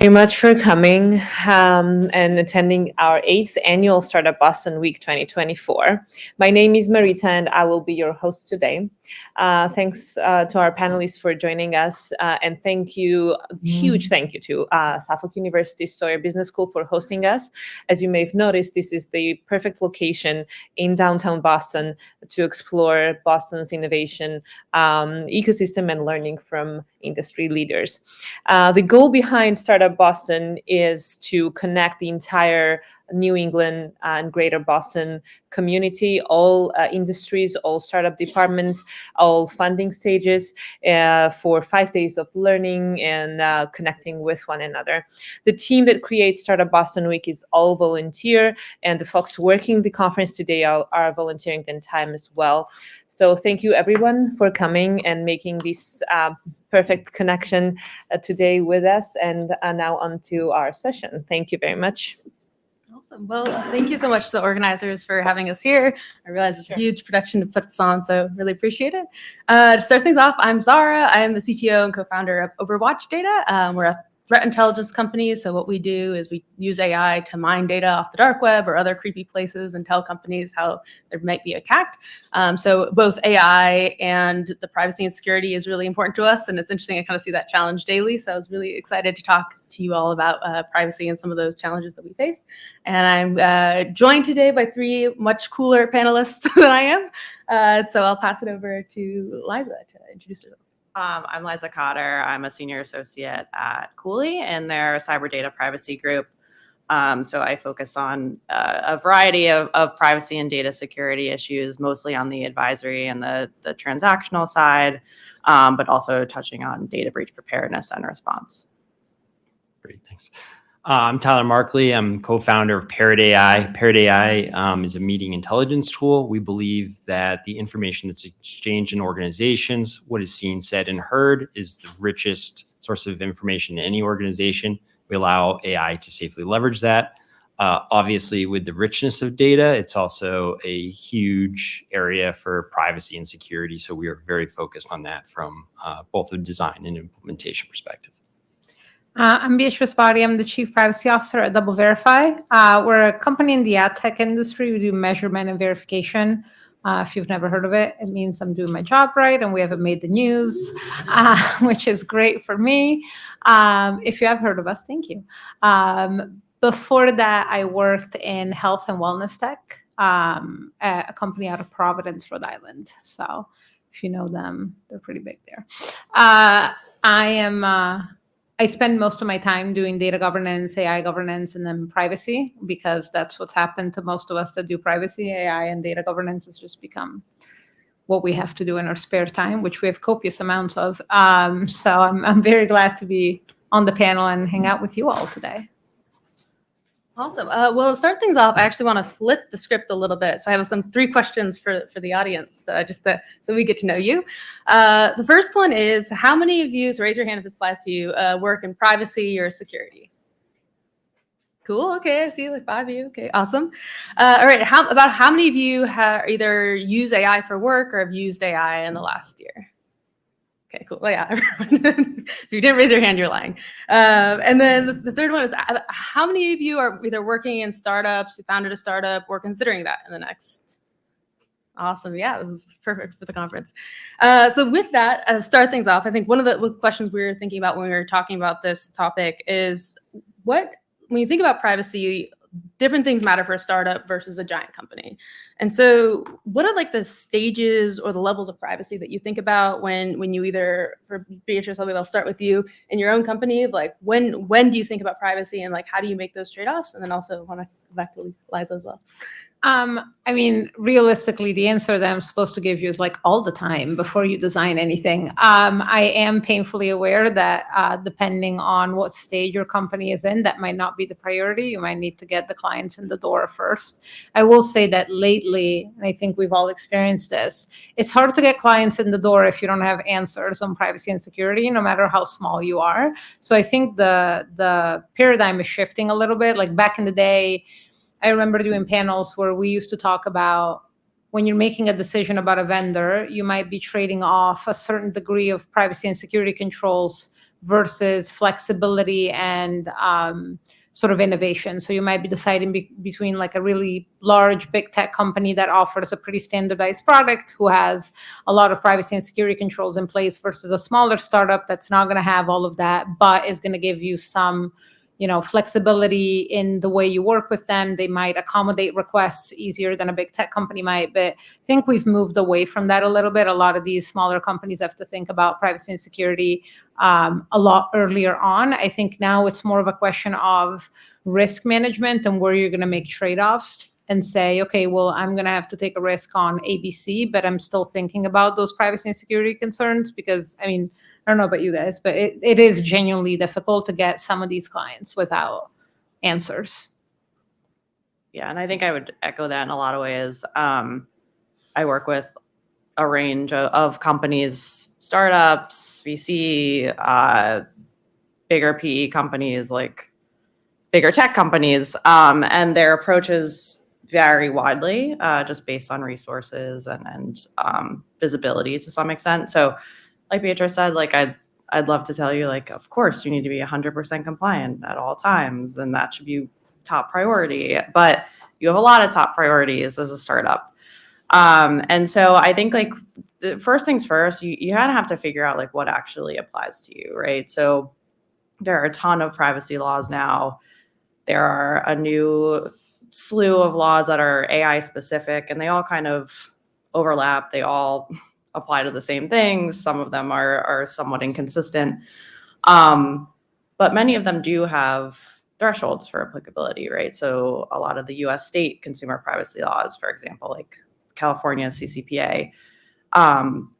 Very much for coming and attending our 8th annual Startup Boston Week 2024. My name is Marita and I will be your host today. Thanks to our panelists for joining us and huge thank you to Suffolk University Sawyer Business School for hosting us. As you may have noticed, this is the perfect location in downtown Boston to explore Boston's innovation ecosystem and learning from industry leaders. The goal behind Startup Boston is to connect the entire New England and Greater Boston community, all industries, all startup departments, all funding stages for 5 days of learning and connecting with one another. The team that creates Startup Boston Week is all volunteer, and the folks working the conference today are volunteering their time as well. So thank you everyone for coming and making this perfect connection today with us. And now on to our session. Thank you very much. Awesome. Well, thank you so much to the organizers for having us here. I realize it's a huge production to put this on, so really appreciate it. To start things off, I'm Zara. I am the CTO and co-founder of Overwatch Data. We're a threat intelligence company. So what we do is we use AI to mine data off the dark web or other creepy places and tell companies how they might be attacked. So both AI and the privacy and security is really important to us. And it's interesting, I kind of see that challenge daily. So I was really excited to talk to you all about privacy and some of those challenges that we face. And I'm joined today by three much cooler panelists than I am. So I'll pass it over to Liza to introduce herself. I'm Liza Cotter. I'm a senior associate at Cooley in their cyber data privacy group. So I focus on a variety of privacy and data security issues, mostly on the advisory and the transactional side, but also touching on data breach preparedness and response. Great, thanks. I'm Tyler Markley. I'm co-founder of Parrot AI. Parrot AI is a meeting intelligence tool. We believe that the information that's exchanged in organizations, what is seen, said, and heard, is the richest source of information in any organization. We allow AI to safely leverage that. Obviously, with the richness of data, it's also a huge area for privacy and security. So we are very focused on that from both a design and implementation perspective. I'm Beatrice Body. I'm the Chief Privacy Officer at DoubleVerify. We're a company in the ad tech industry. We do measurement and verification. If you've never heard of it, it means I'm doing my job right and we haven't made the news, which is great for me. If you have heard of us, thank you. Before that, I worked in health and wellness tech at a company out of Providence, Rhode Island. So if you know them, they're pretty big there. I spend most of my time doing data governance, AI governance, and then privacy, because that's what's happened to most of us that do privacy. AI and data governance has just become what we have to do in our spare time, which we have copious amounts of. So I'm very glad to be on the panel and hang out with you all today. Awesome. Well, to start things off, I actually want to flip the script a little bit. So I have three questions for the audience, so we get to know you. The first one is, how many of you, so raise your hand if this applies to you, work in privacy or security? Cool. Okay, I see like 5 of you. Okay, awesome. All right. How many of you have either used AI for work or have used AI in the last year? Okay, cool. Well, yeah, everyone. If you didn't raise your hand, you're lying. And then the third one is, how many of you are either working in startups, you founded a startup, or considering that in the next? Awesome. Yeah, this is perfect for the conference. So with that, to start things off, I think one of the questions we were thinking about when we were talking about this topic is, when you think about privacy, different things matter for a startup versus a giant company. And so what are like the stages or the levels of privacy that you think about when you either, for Beatrice, I'll start with you, in your own company, like when do you think about privacy and like how do you make those trade-offs? And then also want to go back to Liza as well. I mean, realistically, the answer that I'm supposed to give you is like all the time before you design anything. I am painfully aware that depending on what stage your company is in, that might not be the priority. You might need to get the clients in the door first. I will say that lately, and I think we've all experienced this, it's hard to get clients in the door if you don't have answers on privacy and security, no matter how small you are. So I think the paradigm is shifting a little bit. Like back in the day, I remember doing panels where we used to talk about when you're making a decision about a vendor, you might be trading off a certain degree of privacy and security controls versus flexibility and sort of innovation. So you might be deciding between like a really large big tech company that offers a pretty standardized product who has a lot of privacy and security controls in place versus a smaller startup that's not going to have all of that, but is going to give you some, you know, flexibility in the way you work with them. They might accommodate requests easier than a big tech company might, but I think we've moved away from that a little bit. A lot of these smaller companies have to think about privacy and security a lot earlier on. I think now it's more of a question of risk management and where you're going to make trade-offs and say, okay, well, I'm going to have to take a risk on ABC, but I'm still thinking about those privacy and security concerns because, I mean, I don't know about you guys, but it is genuinely difficult to get some of these clients without answers. Yeah, and I think I would echo that in a lot of ways. I work with a range of companies, startups, VC, bigger PE companies, like bigger tech companies, and their approaches vary widely just based on resources and visibility to some extent. So like Beatrice said, like I'd love to tell you, like, of course you need to be 100% compliant at all times, and that should be top priority. But you have a lot of top priorities as a startup. And so I think like the first things first, you kind of have to figure out like what actually applies to you, right? So there are a ton of privacy laws now. There are a new slew of laws that are AI specific, and they all kind of overlap. They all apply to the same things. Some of them are somewhat inconsistent. But many of them do have thresholds for applicability, right? So a lot of the US state consumer privacy laws, for example, like California CCPA,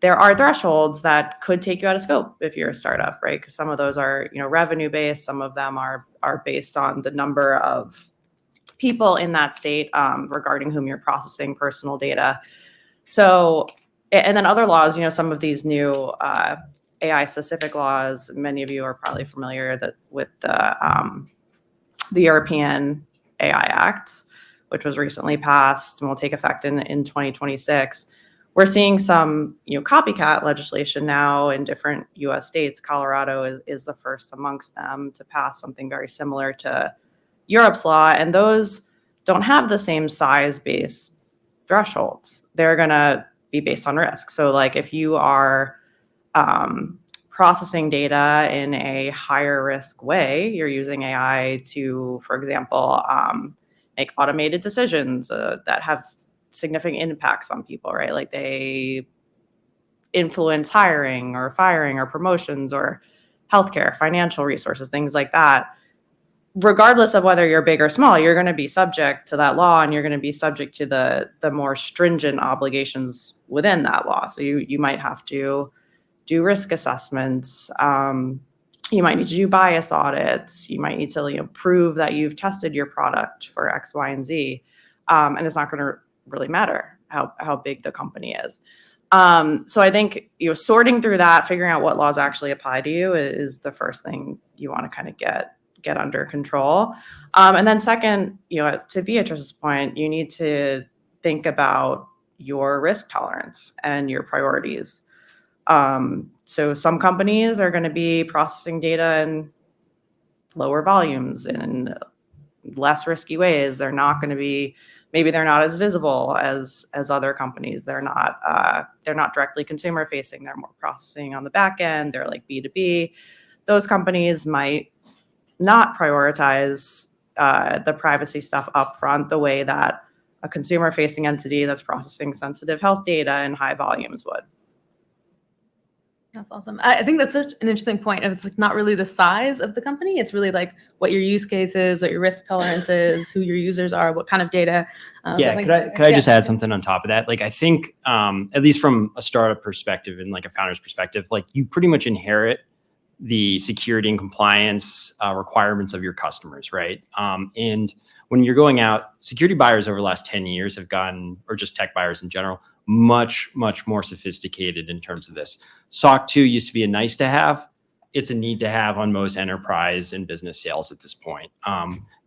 there are thresholds that could take you out of scope if you're a startup, right? Because some of those are, you know, revenue based. Some of them are based on the number of people in that state regarding whom you're processing personal data. So, and then other laws, you know, some of these new AI specific laws, many of you are probably familiar with the European AI Act, which was recently passed and will take effect in 2026. We're seeing some, you know, copycat legislation now in different U.S. states. Colorado is the first amongst them to pass something very similar to Europe's law, and those don't have the same size-based thresholds. They're going to be based on risk. So, like, if you are processing data in a higher risk way, you're using AI to, for example, make automated decisions that have significant impacts on people, right? Like they influence hiring or firing or promotions or healthcare, financial resources, things like that. Regardless of whether you're big or small, you're going to be subject to that law, and you're going to be subject to the more stringent obligations within that law. So you might have to do risk assessments. You might need to do bias audits. You might need to, you know, prove that you've tested your product for X, Y, and Z. And it's not going to really matter how big the company is. So I think, you know, sorting through that, figuring out what laws actually apply to you is the first thing you want to kind of get under control. And then second, you know, to Beatrice's point, you need to think about your risk tolerance and your priorities. So some companies are going to be processing data in lower volumes in less risky ways. They're not going to be, maybe they're not as visible as other companies. They're not directly consumer facing. They're more processing on the back end. They're like B2B. Those companies might not prioritize the privacy stuff up front the way that a consumer facing entity that's processing sensitive health data in high volumes would. That's awesome. I think that's such an interesting point. And it's like not really the size of the company. It's really like what your use case is, what your risk tolerance is, who your users are, what kind of data. Could I just add something on top of that? Like, I think, at least from a startup perspective and like a founder's perspective, like you pretty much inherit the security and compliance requirements of your customers, right? And when you're going out, security buyers over the last 10 years have gotten, or just tech buyers in general, much, much more sophisticated in terms of this. SOC 2 used to be a nice to have. It's a need to have on most enterprise and business sales at this point.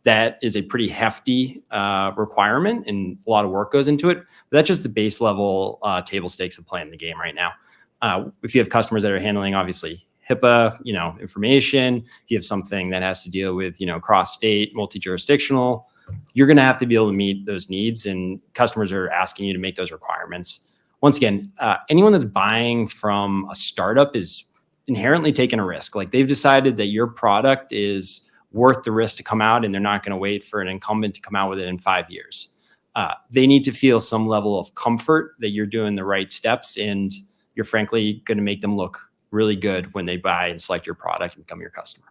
That is a pretty hefty requirement, and a lot of work goes into it. But that's just the base level table stakes of playing the game right now. If you have customers that are handling obviously HIPAA, information, if you have something that has to deal with, cross-state, multi-jurisdictional, you're going to have to be able to meet those needs, and customers are asking you to make those requirements. Once again, anyone that's buying from a startup is inherently taking a risk. Like, they've decided that your product is worth the risk to come out, and they're not going to wait for an incumbent to come out with it in 5 years. They need to feel some level of comfort that you're doing the right steps, and you're frankly going to make them look really good when they buy and select your product and become your customer.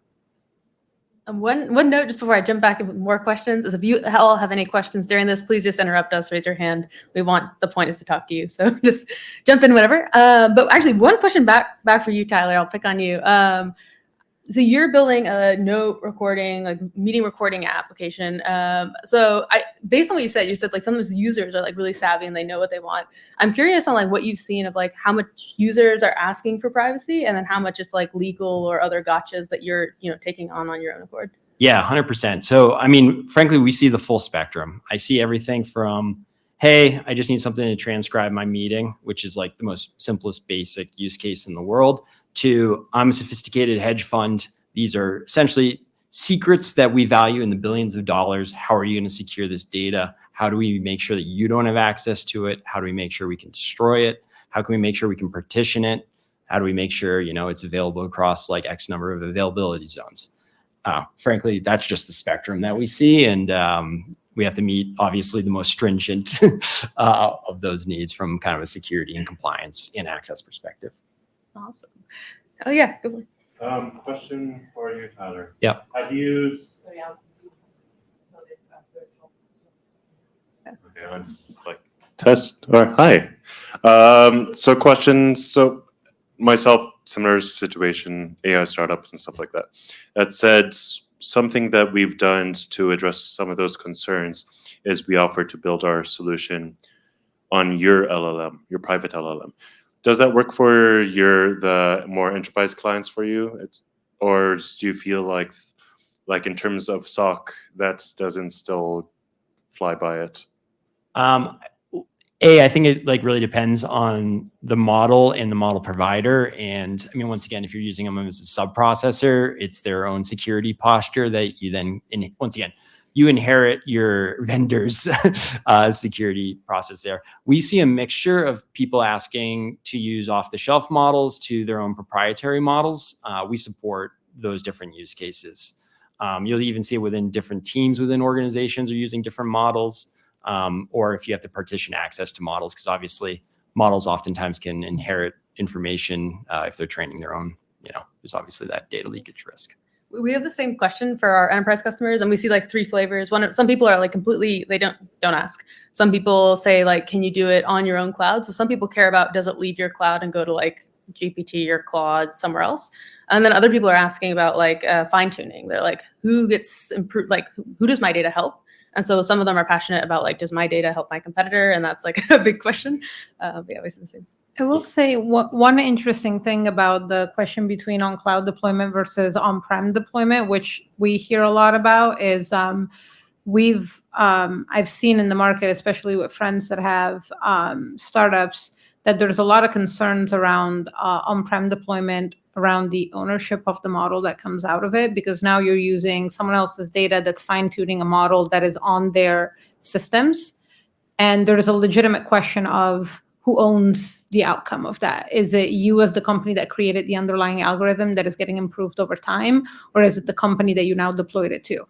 One note just before I jump back with more questions is if you all have any questions during this, please just interrupt us, raise your hand. The point is to talk to you. So just jump in whenever. But actually, one question back for you, Tyler. I'll pick on you. So you're building a note recording, like meeting recording application. So based on what you said like some of those users are like really savvy and they know what they want. I'm curious on like what you've seen of like how much users are asking for privacy, and then how much it's like legal or other gotchas that you're taking on your own accord. Yeah, 100%. So, I mean, frankly, we see the full spectrum. I see everything from, hey, I just need something to transcribe my meeting, which is like the most simplest basic use case in the world, to I'm a sophisticated hedge fund. These are essentially secrets that we value in the billions of dollars. How are you going to secure this data? How do we make sure that you don't have access to it? How do we make sure we can destroy it? How can we make sure we can partition it? How do we make sure, it's available across like X number of availability zones? Frankly, that's just the spectrum that we see. And we have to meet, obviously, the most stringent of those needs from kind of a security and compliance and access perspective. Awesome. Oh, yeah. Good one. Question for you, Tyler. Yeah. Have you... Okay, I'll just like test. Or hi. So questions. So myself, similar situation, AI startups and stuff like that. That said, something that we've done to address some of those concerns is we offer to build our solution on your LLM, your private LLM. Does that work for the more enterprise clients for you? Or do you feel like in terms of SOC, that doesn't still fly by it? I think it like really depends on the model and the model provider. And I mean, once again, if you're using them as a sub-processor, it's their own security posture that you then, once again, you inherit your vendor's security process there. We see a mixture of people asking to use off-the-shelf models to their own proprietary models. We support those different use cases. You'll even see it within different teams within organizations are using different models, or if you have to partition access to models, because obviously models oftentimes can inherit information if they're training their own. There's obviously that data leakage risk. We have the same question for our enterprise customers, and we see like three flavors. Some people are like completely, they don't ask. Some people say like, can you do it on your own cloud? So some people care about, does it leave your cloud and go to like GPT or Claude somewhere else? And then other people are asking about like fine tuning. They're like, who gets improved? Like, who does my data help? And so some of them are passionate about like, does my data help my competitor? And that's like a big question. But yeah, always the same. I will say one interesting thing about the question between on-cloud deployment versus on-prem deployment, which we hear a lot about, is I've seen in the market, especially with friends that have startups, that there's a lot of concerns around on-prem deployment, around the ownership of the model that comes out of it, because now you're using someone else's data that's fine-tuning a model that is on their systems. And there's a legitimate question of who owns the outcome of that. Is it you as the company that created the underlying algorithm that is getting improved over time, or is it the company that you now deployed it to?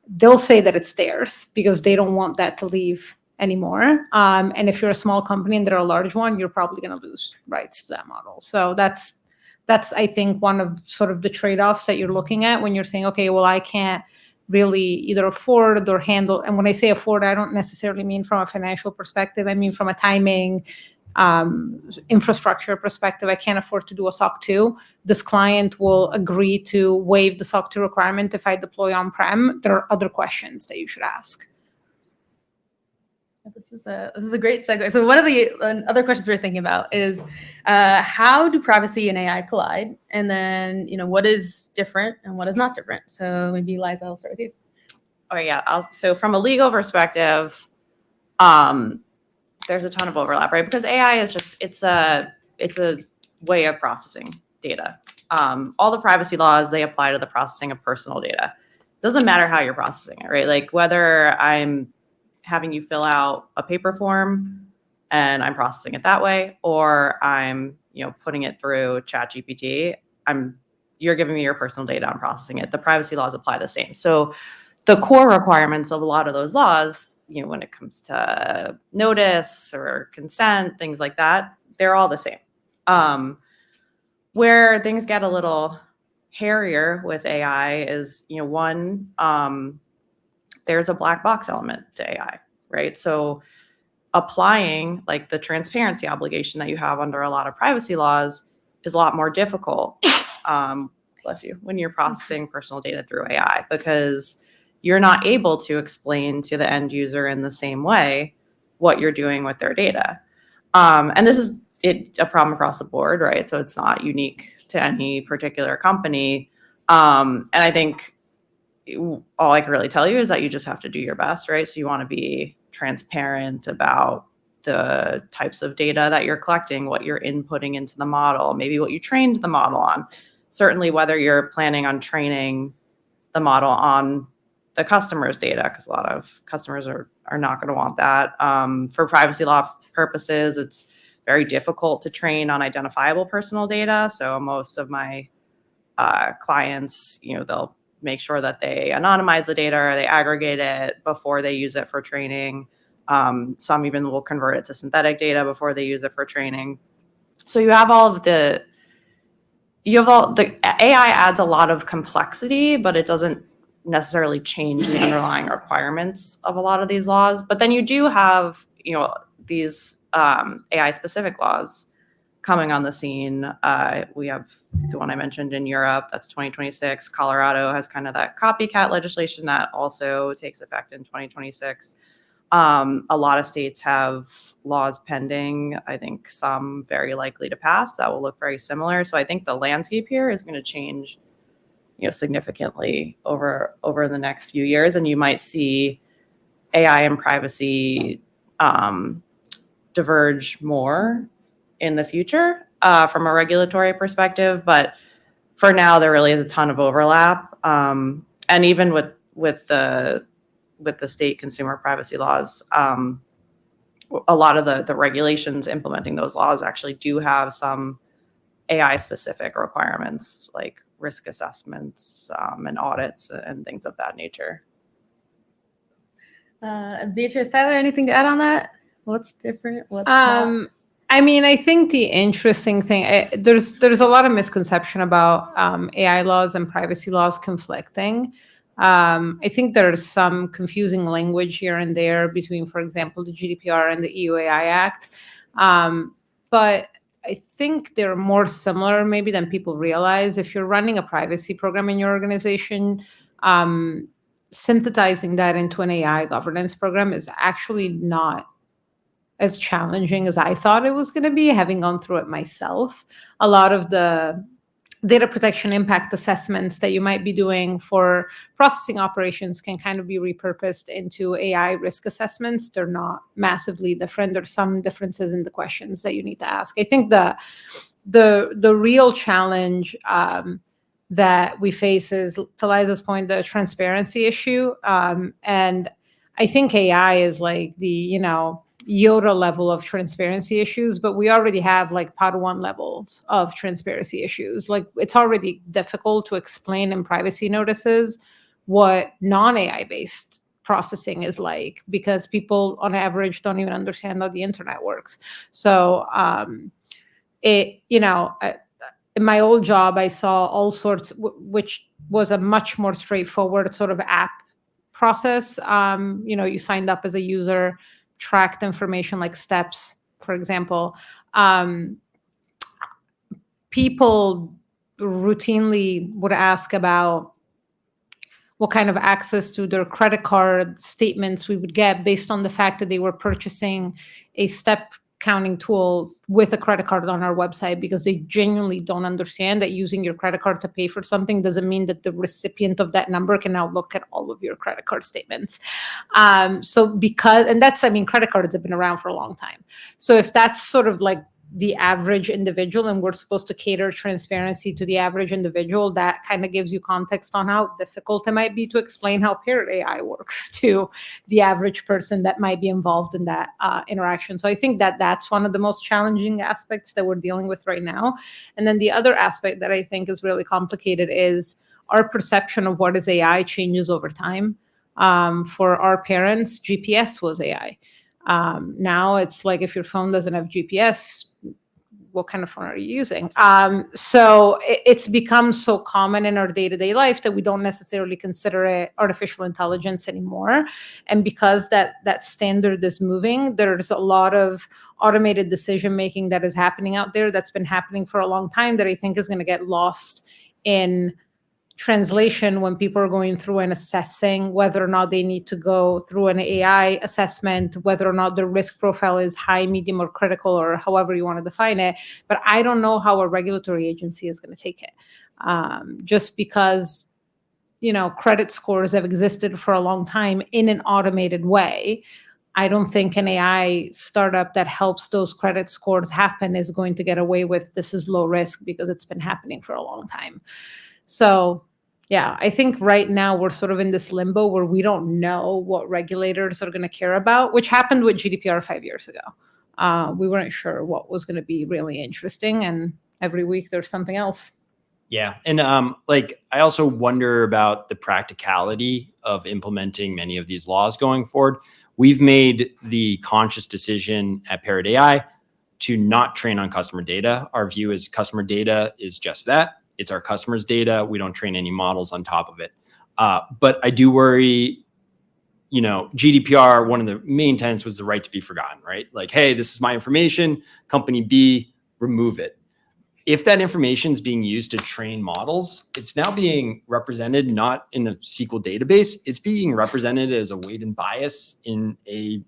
They'll say that it's theirs because they don't want that to leave anymore. And if you're a small company and they're a large one, you're probably going to lose rights to that model. So that's I think one of sort of the trade-offs that you're looking at when you're saying, okay, well, I can't really either afford or handle. And when I say afford, I don't necessarily mean from a financial perspective. I mean from a timing, infrastructure perspective. I can't afford to do a SOC 2. This client will agree to waive the SOC 2 requirement if I deploy on-prem. There are other questions that you should ask. This is a great segue. So one of the other questions we're thinking about is how do privacy and AI collide? And then, what is different and what is not different? So maybe Liza, I'll start with you. Oh yeah. So from a legal perspective, there's a ton of overlap, right? Because AI is just, it's a way of processing data. all the privacy laws, they apply to the processing of personal data. It doesn't matter how you're processing it, right? Like whether I'm having you fill out a paper form and I'm processing it that way, or I'm, putting it through ChatGPT, you're giving me your personal data, I'm processing it. The privacy laws apply the same. So the core requirements of a lot of those laws, when it comes to notice or consent, things like that, they're all the same. Where things get a little hairier with AI is, one, there's a black box element to AI, right? So applying like the transparency obligation that you have under a lot of privacy laws is a lot more difficult, bless you, when you're processing personal data through AI, because you're not able to explain to the end user in the same way what you're doing with their data. And this is a problem across the board, right? So it's not unique to any particular company. And I think all I can really tell you is that you just have to do your best, right? So you want to be transparent about the types of data that you're collecting, what you're inputting into the model, maybe what you trained the model on. Certainly whether you're planning on training the model on the customer's data, because a lot of customers are not going to want that. For privacy law purposes, it's very difficult to train on identifiable personal data. So most of my clients, they'll make sure that they anonymize the data or they aggregate it before they use it for training. Some even will convert it to synthetic data before they use it for training. So you have all the AI adds a lot of complexity, but it doesn't necessarily change the underlying requirements of a lot of these laws. But then you do have, these AI specific laws coming on the scene. We have the one I mentioned in Europe, that's 2026. Colorado has kind of that copycat legislation that also takes effect in 2026. A lot of states have laws pending. I think some very likely to pass that will look very similar. So I think the landscape here is going to change, significantly over the next few years, and you might see AI and privacy diverge more in the future from a regulatory perspective. But for now, there really is a ton of overlap, and even with the state consumer privacy laws, a lot of the regulations implementing those laws actually do have some AI specific requirements like risk assessments and audits and things of that nature. Beatrice, Tyler, anything to add on that? What's different? What's not? I mean, I think the interesting thing, there's a lot of misconception about AI laws and privacy laws conflicting. I think there's some confusing language here and there between, for example, the GDPR and the EU AI Act. But I think they're more similar maybe than people realize. If you're running a privacy program in your organization, synthesizing that into an AI governance program is actually not as challenging as I thought it was going to be, having gone through it myself. A lot of the data protection impact assessments that you might be doing for processing operations can kind of be repurposed into AI risk assessments. They're not massively different. There's some differences in the questions that you need to ask. I think the real challenge that we face is, to Liza's point, the transparency issue. And I think AI is like the, Yoda level of transparency issues, but we already have like Padawan levels of transparency issues. Like it's already difficult to explain in privacy notices what non-AI based processing is like, because people on average don't even understand how the internet works. So in my old job, I saw all sorts, which was a much more straightforward sort of app process. You signed up as a user, tracked information like steps, for example. People routinely would ask about what kind of access to their credit card statements we would get based on the fact that they were purchasing a step counting tool with a credit card on our website, because they genuinely don't understand that using your credit card to pay for something doesn't mean that the recipient of that number can now look at all of your credit card statements. Credit cards have been around for a long time. So if that's sort of like the average individual, and we're supposed to cater transparency to the average individual, that kind of gives you context on how difficult it might be to explain how Parrot AI works to the average person that might be involved in that interaction. So I think that that's one of the most challenging aspects that we're dealing with right now. And then the other aspect that I think is really complicated is our perception of what is AI changes over time. For our parents, GPS was AI. Now it's like, if your phone doesn't have GPS, what kind of phone are you using? So it's become so common in our day-to-day life that we don't necessarily consider it artificial intelligence anymore. And because that standard is moving, there's a lot of automated decision making that is happening out there, that's been happening for a long time, that I think is going to get lost in translation when people are going through and assessing whether or not they need to go through an AI assessment, whether or not the risk profile is high, medium, or critical, or however you want to define it. But I don't know how a regulatory agency is going to take it. Just because, credit scores have existed for a long time in an automated way, I don't think an AI startup that helps those credit scores happen is going to get away with this is low risk because it's been happening for a long time. So, yeah, I think right now we're sort of in this limbo where we don't know what regulators are going to care about, which happened with GDPR 5 years ago. We weren't sure what was going to be really interesting, and every week there's something else. Yeah. And I also wonder about the practicality of implementing many of these laws going forward. We've made the conscious decision at Parrot AI to not train on customer data. Our view is customer data is just that. It's our customers' data. We don't train any models on top of it. But I do worry, GDPR, one of the main tenets was the right to be forgotten, right? Like, hey, this is my information, company B, remove it. If that information is being used to train models, it's now being represented not in a SQL database. It's being represented as a weight and bias in a,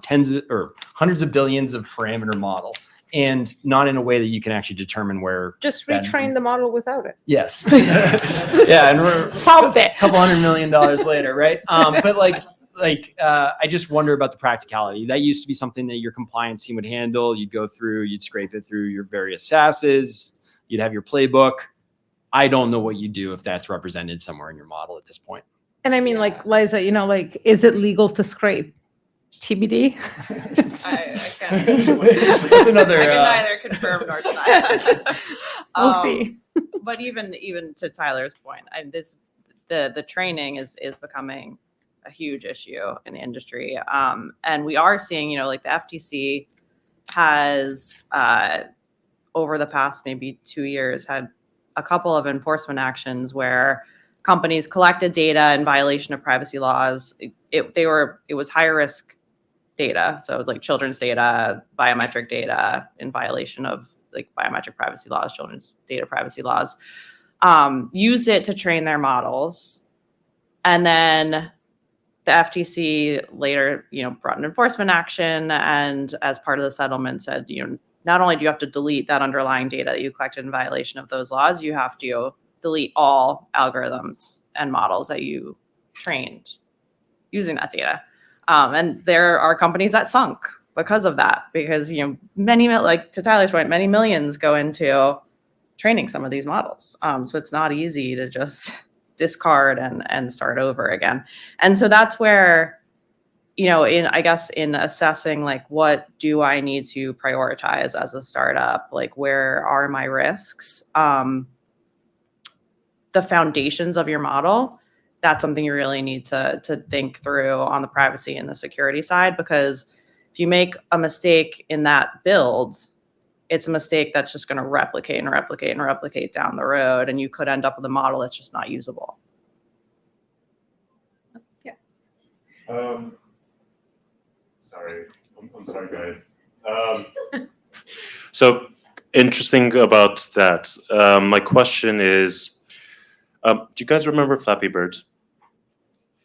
tens or hundreds of billions of parameter model. And not in a way that you can actually determine where. Just retrain the model without it. Yes. Yeah, and we're solved it. A couple $100 million later, right? But I just wonder about the practicality. That used to be something that your compliance team would handle. You'd go through, you'd scrape it through your various SASs. You'd have your playbook. I don't know what you do if that's represented somewhere in your model at this point. And I mean, Liza, is it legal to scrape? TBD. I can't. That's another. I can neither confirm nor deny that. We'll see. But even to Tyler's point, the training is becoming a huge issue in the industry, and we are seeing, the FTC has over the past maybe 2 years had a couple of enforcement actions where companies collected data in violation of privacy laws. It was high risk data, so like children's data, biometric data in violation of biometric privacy laws, children's data privacy laws, use it to train their models. And then the FTC later, brought an enforcement action, and as part of the settlement said, not only do you have to delete that underlying data that you collected in violation of those laws, you have to delete all algorithms and models that you trained using that data. And there are companies that sunk because of that, because, many, to Tyler's point, many millions go into training some of these models. So it's not easy to just discard and start over again. And so that's where, in assessing, what do I need to prioritize as a startup? Where are my risks? The foundations of your model, that's something you really need to think through on the privacy and the security side, because if you make a mistake in that build, it's a mistake that's just going to replicate and replicate and replicate down the road, and you could end up with a model that's just not usable. Yeah. Sorry, I'm sorry, guys. So interesting about that. My question is, do you guys remember Flappy Bird?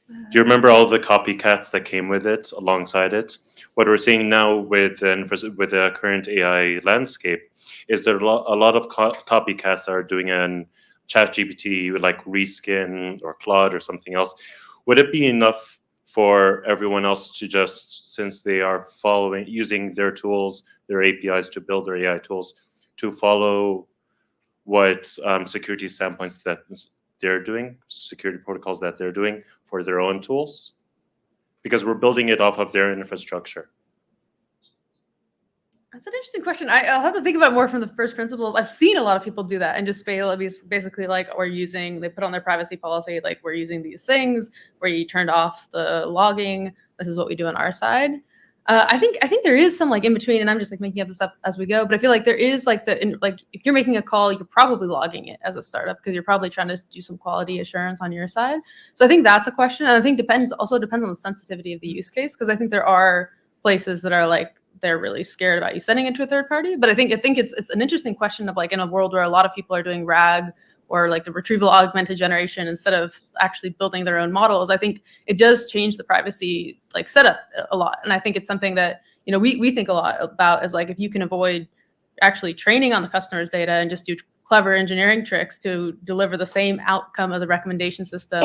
Do you remember all the copycats that came with it, alongside it? What we're seeing now with the current AI landscape is there a lot of copycats that are doing an ChatGPT with like Reskin or Claude or something else. Would it be enough for everyone else to just, since they are using their tools, their APIs to build their AI tools, to follow what security standpoints that they're doing, security protocols that they're doing for their own tools, because we're building it off of their infrastructure. That's an interesting question. I'll have to think about it more from the first principles. I've seen a lot of people do that and just basically like, they put on their privacy policy, like we're using these things where you turned off the logging. This is what we do on our side. I think there is some like in between, and I'm just like making up this up as we go. But I feel like there is like if you're making a call, you're probably logging it as a startup because you're probably trying to do some quality assurance on your side. So I think that's a question, and I think depends on the sensitivity of the use case, because I think there are places that are like they're really scared about you sending it to a third party. But I think it's an interesting question of like in a world where a lot of people are doing RAG or like the retrieval augmented generation instead of actually building their own models. I think it does change the privacy like setup a lot. And I think it's something that, we think a lot about is like, if you can avoid actually training on the customer's data and just do clever engineering tricks to deliver the same outcome of the recommendation system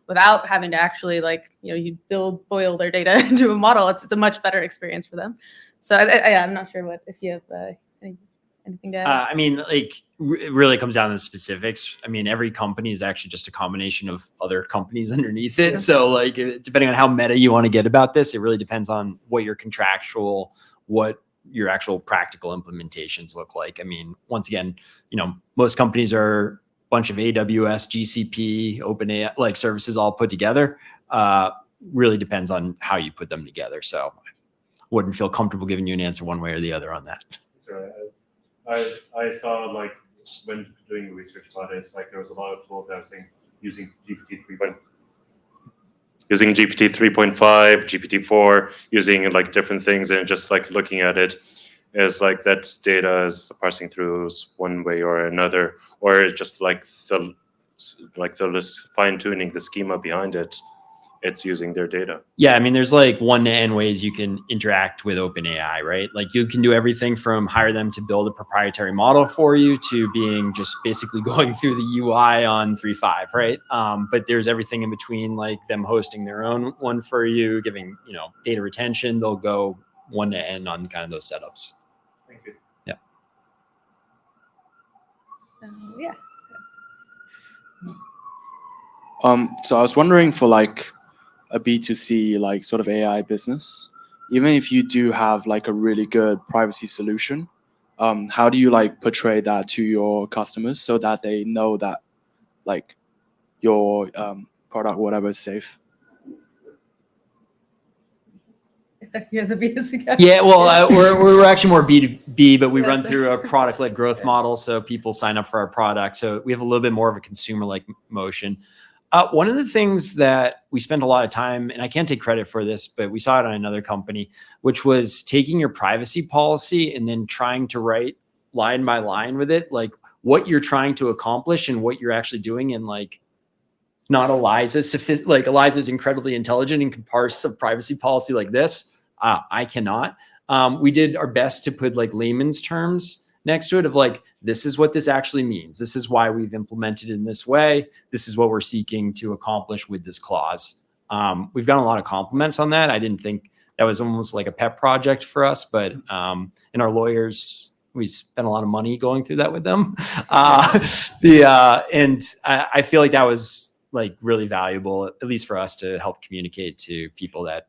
without having to actually you boil their data into a model, it's a much better experience for them. So I'm not sure if you have anything to add. I mean, like, it really comes down to the specifics. I mean, every company is actually just a combination of other companies underneath it. Yeah. So, like, depending on how meta you want to get about this, it really depends on what your actual practical implementations look like. I mean, once again, most companies are a bunch of AWS, GCP, OpenAI, like services all put together. Really depends on how you put them together. So, wouldn't feel comfortable giving you an answer one way or the other on that. Sorry, I saw like when doing research about it, it's like there was a lot of tools that I was saying using GPT 3.5, GPT-4, using like different things, and just like looking at it as like that's data is parsing through one way or another, or just like the fine tuning the schema behind it. It's using their data. Yeah, I mean, there's like 1 to n ways you can interact with OpenAI, right? Like you can do everything from hire them to build a proprietary model for you to being just basically going through the UI on 3.5, right? But there's everything in between, like them hosting their own one for you, giving data retention. They'll go 1 to n on kind of those setups. Thank you. Yeah. Yeah. So I was wondering for like a B2C like sort of AI business, even if you do have like a really good privacy solution, how do you like portray that to your customers so that they know that like your product, whatever, is safe? You're the B2C guy. Yeah, well, we're actually more B2B, but we Yeah, run so- through a product-led growth Yeah. model. So people sign up for our product. So we have a little bit more of a consumer-like motion. One of the things that we spent a lot of time, and I can't take credit for this, but we saw it on another company, which was taking your privacy policy and then trying to write line by line with it, like what you're trying to accomplish and what you're actually doing. And like, not Eliza's incredibly intelligent and can parse a privacy policy like this. I cannot. We did our best to put like layman's terms next to it of like, this is what this actually means. This is why we've implemented it in this way. This is what we're seeking to accomplish with this clause. We've gotten a lot of compliments on that. I didn't think that was almost like a pet project for us, but and our lawyers, we spent a lot of money going through that with them. And I feel like that was like really valuable, at least for us, to help communicate to people that,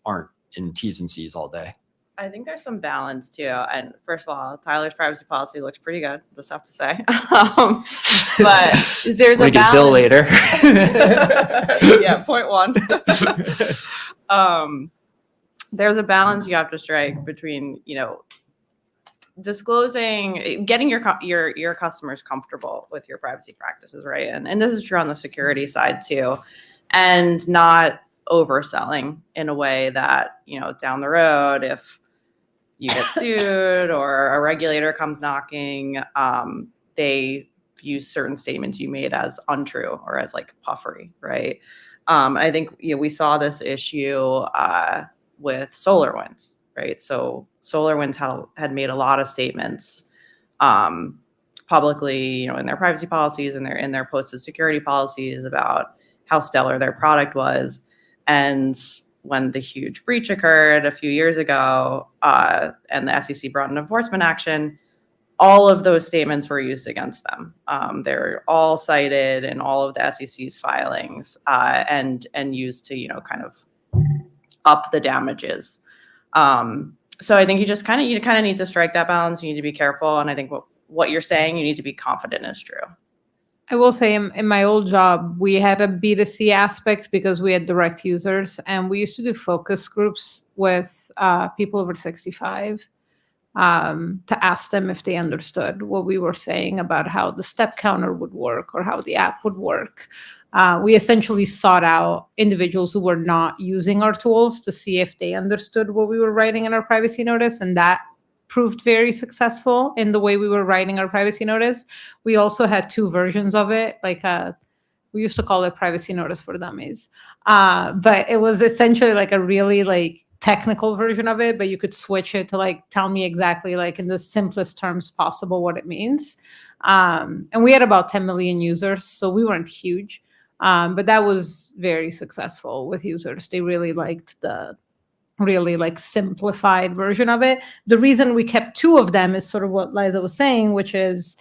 aren't in T's and C's all day. I think there's some balance too. And first of all, Tyler's privacy policy looks pretty good, just have to say. But there's We're a gonna get a bill later. Yeah, point one. There's a balance you have to strike between, disclosing, getting your customers comfortable with your privacy practices, right? And this is true on the security side too, and not overselling in a way that, down the road, if you get sued or a regulator comes knocking, they view certain statements you made as untrue or as like puffery, right? I think we saw this issue with SolarWinds, right? So SolarWinds had made a lot of statements publicly, in their privacy policies and in their posted security policies about how stellar their product was. And when the huge breach occurred a few years ago, and the SEC brought an enforcement action, all of those statements were used against them. They're all cited in all of the SEC's filings, and used to, kind of up the damages. So I think you kind of need to strike that balance. You need to be careful, and I think what you're saying, you need to be confident is true. I will say in my old job, we had a B2C aspect because we had direct users, and we used to do focus groups with people over 65 to ask them if they understood what we were saying about how the step counter would work or how the app would work. We essentially sought out individuals who were not using our tools to see if they understood what we were writing in our privacy notice, and that proved very successful in the way we were writing our privacy notice. We also had 2 versions of it, like we used to call it privacy notice for dummies, but it was essentially like a really like technical version of it, but you could switch it to like tell me exactly like in the simplest terms possible what it means. And we had about 10 million users, so we weren't huge, but that was very successful with users. They really liked the really like simplified version of it. The reason we kept 2 of them is sort of what Liza was saying, which is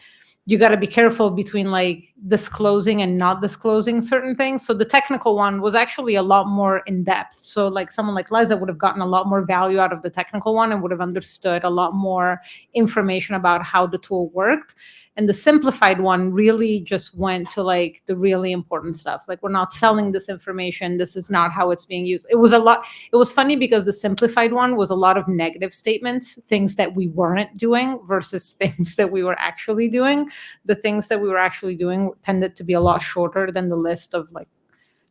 you got to be careful between like disclosing and not disclosing certain things. So the technical one was actually a lot more in depth. So like someone like Liza would have gotten a lot more value out of the technical one and would have understood a lot more information about how the tool worked. And the simplified one really just went to like the really important stuff. Like, we're not selling this information. This is not how it's being used. It was funny because the simplified one was a lot of negative statements, things that we weren't doing versus things that we were actually doing. The things that we were actually doing tended to be a lot shorter than the list of like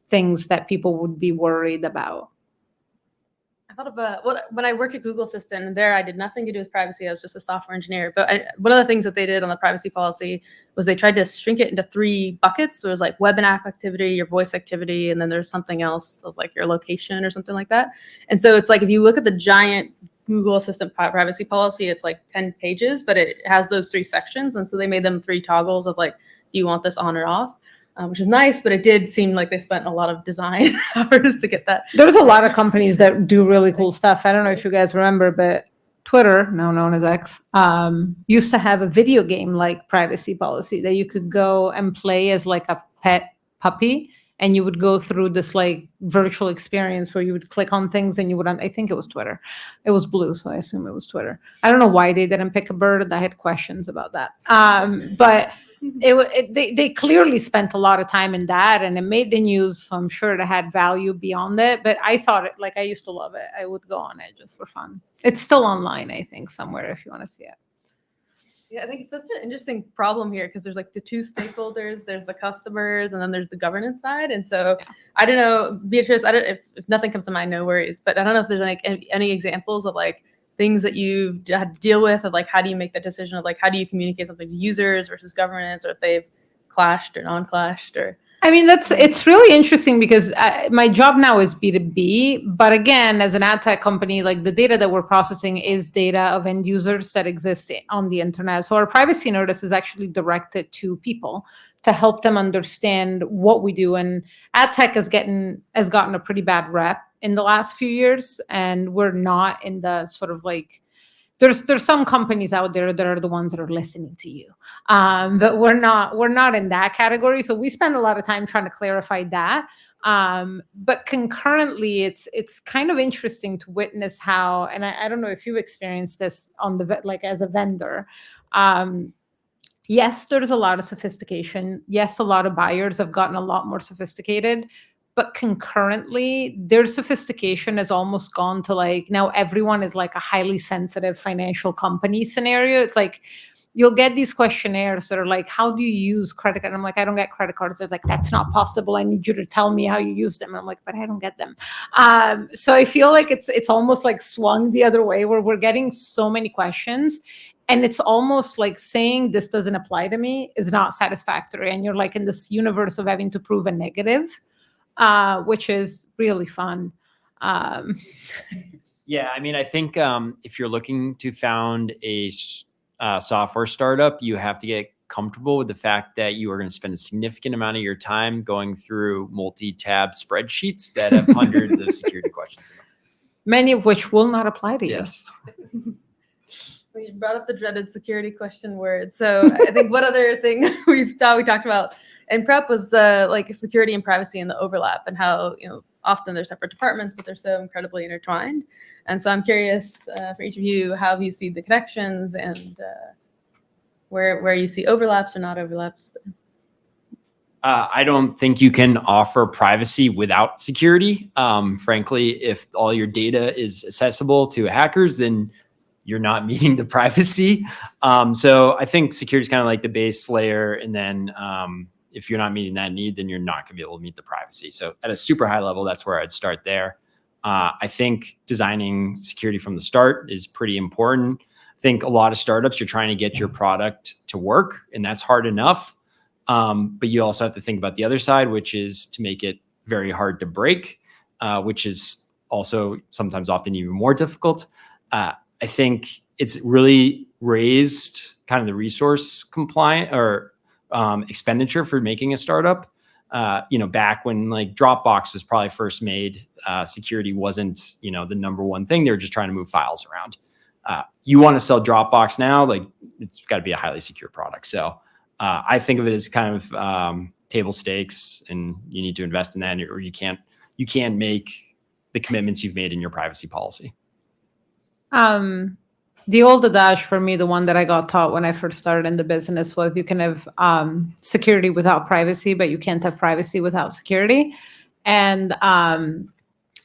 things that people would be worried about. I thought of when I worked at Google Assistant, and there I did nothing to do with privacy. I was just a software engineer. But one of the things that they did on the privacy policy was they tried to shrink it into 3 buckets. There was like web and app activity, your voice activity, and then there's something else. It was like your location or something like that. And so it's like if you look at the giant Google Assistant privacy policy, it's like 10 pages, but it has those 3 sections. And so they made them 3 toggles of like, do you want this on or off? Which is nice, but it did seem like they spent a lot of design hours to get that. There's a lot of companies that do really cool stuff. I don't know if you guys remember, but Twitter, now known as X, used to have a video game like privacy policy that you could go and play as like a pet puppy, and you would go through this like virtual experience where you would click on things and you would, I think it was Twitter. It was blue, so I assume it was Twitter. I don't know why they didn't pick a bird. I had questions about that. But they clearly spent a lot of time in that, and it made the news, so I'm sure it had value beyond it. But I thought it, like, I used to love it. I would go on it just for fun. It's still online, I think, somewhere if you want to see it. Yeah, I think it's such an interesting problem here because there's like the 2 stakeholders, there's the customers, and then there's the governance side. And so I don't know, Beatrice, I don't if nothing comes to mind, no worries. But I don't know if there's like any examples of like things that you had to deal with, of like how do you make that decision of like how do you communicate something to users versus governance, or if they've clashed or non-clashed. Or I mean, it's really interesting because my job now is B2B, but again, as an ad tech company, like the data that we're processing is data of end users that exist on the internet. So our privacy notice is actually directed to people to help them understand what we do. And ad tech has gotten a pretty bad rep in the last few years, and we're not in the sort of like, there's some companies out there that are the ones that are listening to you, but we're not in that category. So we spend a lot of time trying to clarify that. But concurrently, it's kind of interesting to witness how, and I don't know if you've experienced this on the like as a vendor. Yes, there's a lot of sophistication. Yes, a lot of buyers have gotten a lot more sophisticated. But concurrently, their sophistication has almost gone to like, now everyone is like a highly sensitive financial company scenario. It's like, you'll get these questionnaires that are like, how do you use credit card? And I'm like, I don't get credit cards. It's like, that's not possible. I need you to tell me how you use them. And I'm like, but I don't get them. So I feel like it's almost like swung the other way, where we're getting so many questions. And it's almost like saying this doesn't apply to me is not satisfactory. And you're like in this universe of having to prove a negative. Which is really fun. Yeah, I mean, I think if you're looking to found a software startup, you have to get comfortable with the fact that you are going to spend a significant amount of your time going through multi-tab spreadsheets that have hundreds of security questions in them. Many of which will not apply to you. Yes. Well, you brought up the dreaded security question word. So I think one other thing we talked about in prep was the like security and privacy and the overlap, and how, you know, often they're separate departments, but they're so incredibly intertwined. And so I'm curious for each of you, how you see the connections and where you see overlaps or not overlaps. I don't think you can offer privacy without security. Frankly, if all your data is accessible to hackers, then you're not meeting the privacy. So I think security is kind of like the base layer. And then if you're not meeting that need, then you're not going to be able to meet the privacy. So at a super high level, that's where I'd start there. I think designing security from the start is pretty important. I think a lot of startups, you're trying to get your product to work, and that's hard enough. But you also have to think about the other side, which is to make it very hard to break, which is also sometimes often even more difficult. I think it's really raised kind of the resource compliant or expenditure for making a startup. Back when like Dropbox was probably first made, security wasn't, the number one thing. They were just trying to move files around. You want to sell Dropbox now, like it's got to be a highly secure product. So I think of it as kind of table stakes, and you need to invest in that, or you can't make the commitments you've made in your privacy policy. The old adage for me, the one that I got taught when I first started in the business, was you can have security without privacy, but you can't have privacy without security. And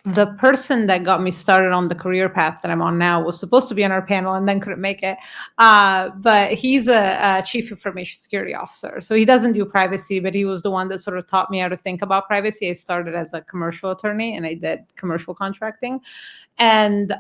the person that got me started on the career path that I'm on now was supposed to be on our panel and then couldn't make it. But he's a chief information security officer. So he doesn't do privacy, but he was the one that sort of taught me how to think about privacy. I started as a commercial attorney and I did commercial contracting. And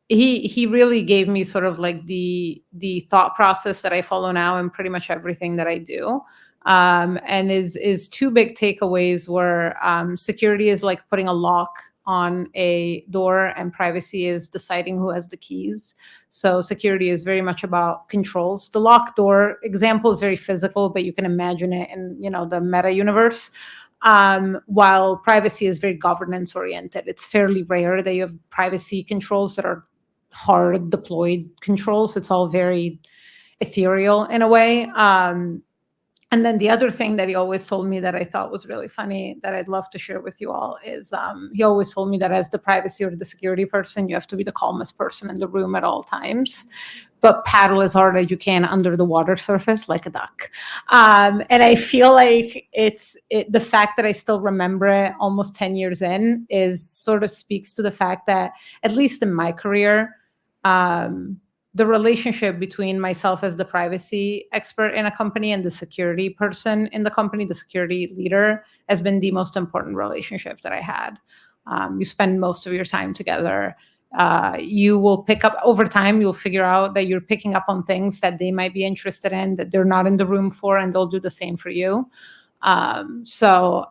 he really gave me sort of like the thought process that I follow now in pretty much everything that I do. And is two big takeaways where security is like putting a lock on a door and privacy is deciding who has the keys. So security is very much about controls. The locked door example is very physical, but you can imagine it in, the meta universe. While privacy is very governance oriented. It's fairly rare that you have privacy controls that are hard deployed controls. It's all very ethereal in a way. And then the other thing that he always told me that I thought was really funny that I'd love to share with you all is he always told me that as the privacy or the security person, you have to be the calmest person in the room at all times, but paddle as hard as you can under the water surface like a duck. And I feel like the fact that I still remember it almost 10 years in is sort of speaks to the fact that, at least in my career, the relationship between myself as the privacy expert in a company and the security person in the company, the security leader, has been the most important relationship that I had. You spend most of your time together. You will pick up over time, you'll figure out that you're picking up on things that they might be interested in, that they're not in the room for, and they'll do the same for you. So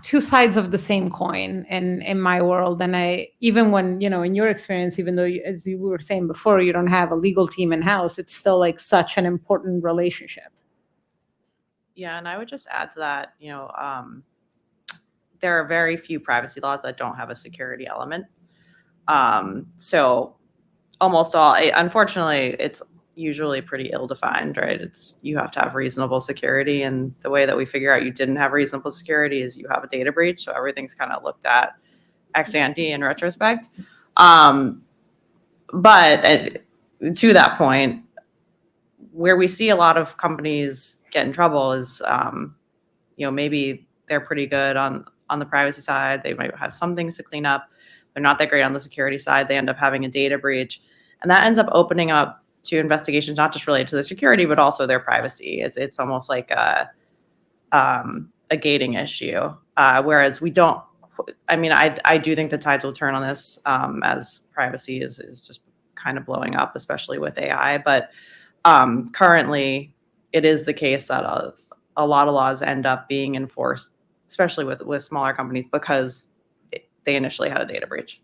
two sides of the same coin in my world. And even when, in your experience, even though as you were saying before, you don't have a legal team in-house, it's still like such an important relationship. Yeah, and I would just add to that, there are very few privacy laws that don't have a security element. So almost all, unfortunately, it's usually pretty ill-defined, right? You have to have reasonable security, and the way that we figure out you didn't have reasonable security is you have a data breach. So everything's kind of looked at ex ante in retrospect. But to that point, where we see a lot of companies get in trouble is, maybe they're pretty good on the privacy side. They might have some things to clean up. They're not that great on the security side. They end up having a data breach, and that ends up opening up to investigations, not just related to the security, but also their privacy. It's almost like a gating issue. Whereas we don't, I do think the tides will turn on this as privacy is just kind of blowing up, especially with AI. But currently it is the case that a lot of laws end up being enforced, especially with smaller companies, because they initially had a data breach.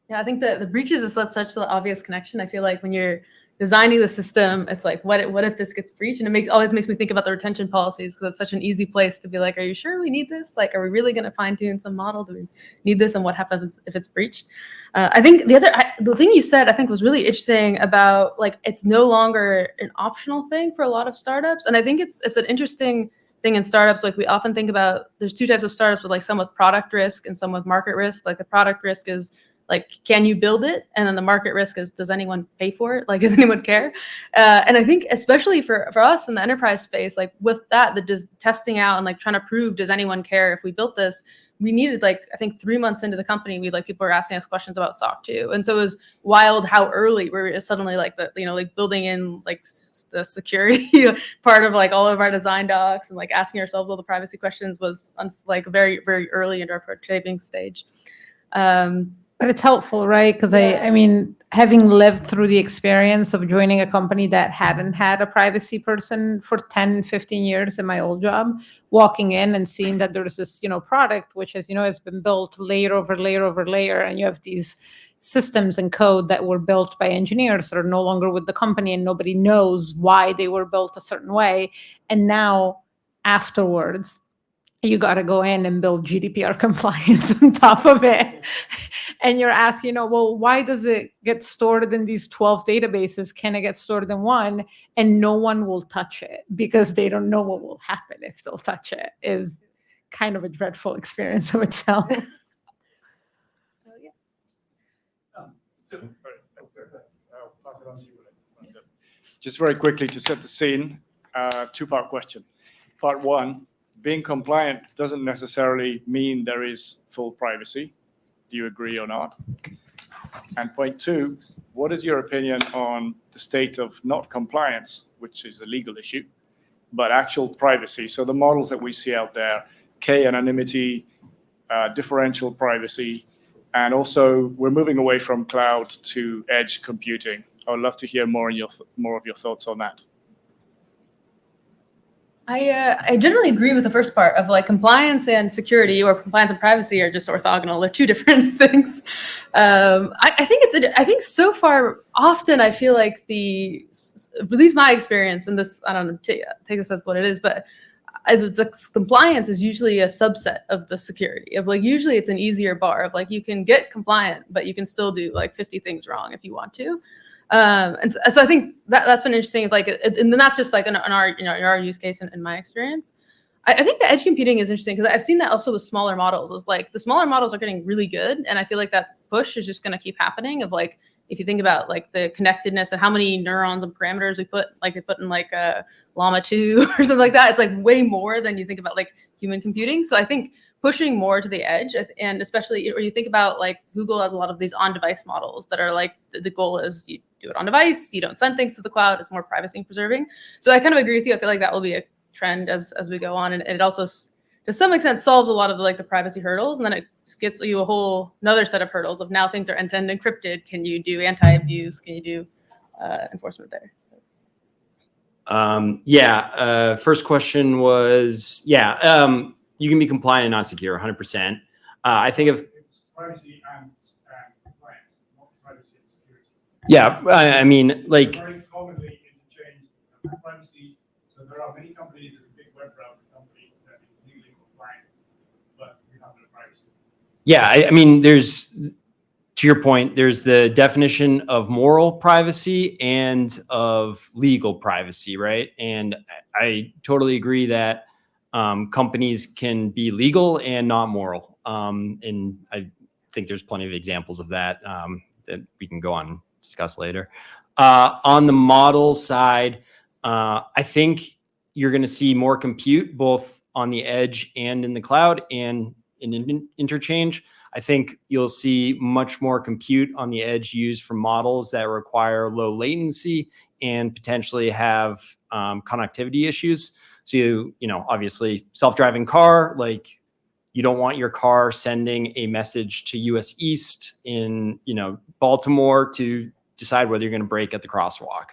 Yeah, I think the breaches is such the obvious connection. I feel like when you're designing the system, it's like, what if this gets breached? And it always makes me think about the retention policies, because it's such an easy place to be like, are you sure we need this? Like, are we really going to fine tune some model? Do we need this? And what happens if it's breached? I think the thing you said, I think, was really interesting about, like, it's no longer an optional thing for a lot of startups. And I think it's an interesting thing in startups. Like, we often think about, there's two types of startups, with like some with product risk and some with market risk. Like, the product risk is like, can you build it? And then the market risk is, does anyone pay for it? Like, does anyone care? And I think especially for us in the enterprise space, like with that, the just testing out and like trying to prove, does anyone care if we built this? We needed, like, I think 3 months into the company, people were asking us questions about SOC 2. And so it was wild how early we were suddenly like like building in like the security part of like all of our design docs, and like asking ourselves all the privacy questions was like very, very early into our prototyping stage. But it's helpful, right? Because I mean, having lived through the experience of joining a company that hadn't had a privacy person for 10, 15 years in my old job, walking in and seeing that there's this, product, which is, has been built layer over layer over layer, and you have these systems and code that were built by engineers that are no longer with the company, and nobody knows why they were built a certain way. And now afterwards, you got to go in and build GDPR compliance on top of it. And you're asking, well, why does it get stored in these 12 databases? Can it get stored in one? And no one will touch it because they don't know what will happen if they'll touch it. Is kind of a dreadful experience of itself. Just very quickly to set the scene, two-part question. Part one, being compliant doesn't necessarily mean there is full privacy. Do you agree or not? And point two, what is your opinion on the state of not compliance, which is a legal issue, but actual privacy? So the models that we see out there, K-anonymity, differential privacy, and also we're moving away from cloud to edge computing. I would love to hear more of your thoughts on that. I generally agree with the first part of like compliance and security, or compliance and privacy, are just orthogonal. They're two different things. I think so far, often I feel like at least my experience, and this, I don't know, take this as what it is, but the compliance is usually a subset of the security. Of like, usually it's an easier bar of like, you can get compliant, but you can still do like 50 things wrong if you want to. And so I think that's been interesting. Like, and that's just like in our use case in my experience. I think the edge computing is interesting because I've seen that also with smaller models. Is like the smaller models are getting really good, and I feel like that push is just going to keep happening. Of like, if you think about like the connectedness and how many neurons and parameters we put, like they put in like a Llama 2 or something like that, it's like way more than you think about like human computing. So I think pushing more to the edge, and especially, or you think about like Google has a lot of these on-device models that are like, the goal is you do it on device, you don't send things to the cloud, it's more privacy preserving. So I kind of agree with you. I feel like that will be a trend as we go on, and it also to some extent solves a lot of like the privacy hurdles, and then it gets you a whole another set of hurdles of now things are end-to-end encrypted. Can you do anti-abuse? Can you do enforcement there? First question was, you can be compliant and not secure 100%. I think of Privacy and compliance, not privacy and security. Yeah, I mean, like, Very commonly interchanged privacy. So there are many companies, there's a big web browser company that is legally compliant, but we have no privacy. yeah, I mean, to your point, there's the definition of moral privacy and of legal privacy, right? And I totally agree that companies can be legal and not moral. And I think there's plenty of examples of that that we can go on and discuss later. On the model side, I think you're going to see more compute both on the edge and in the cloud and in interchange. I think you'll see much more compute on the edge used for models that require low latency and potentially have connectivity issues. So, obviously self-driving car, like you don't want your car sending a message to US East in, Baltimore to decide whether you're going to brake at the crosswalk.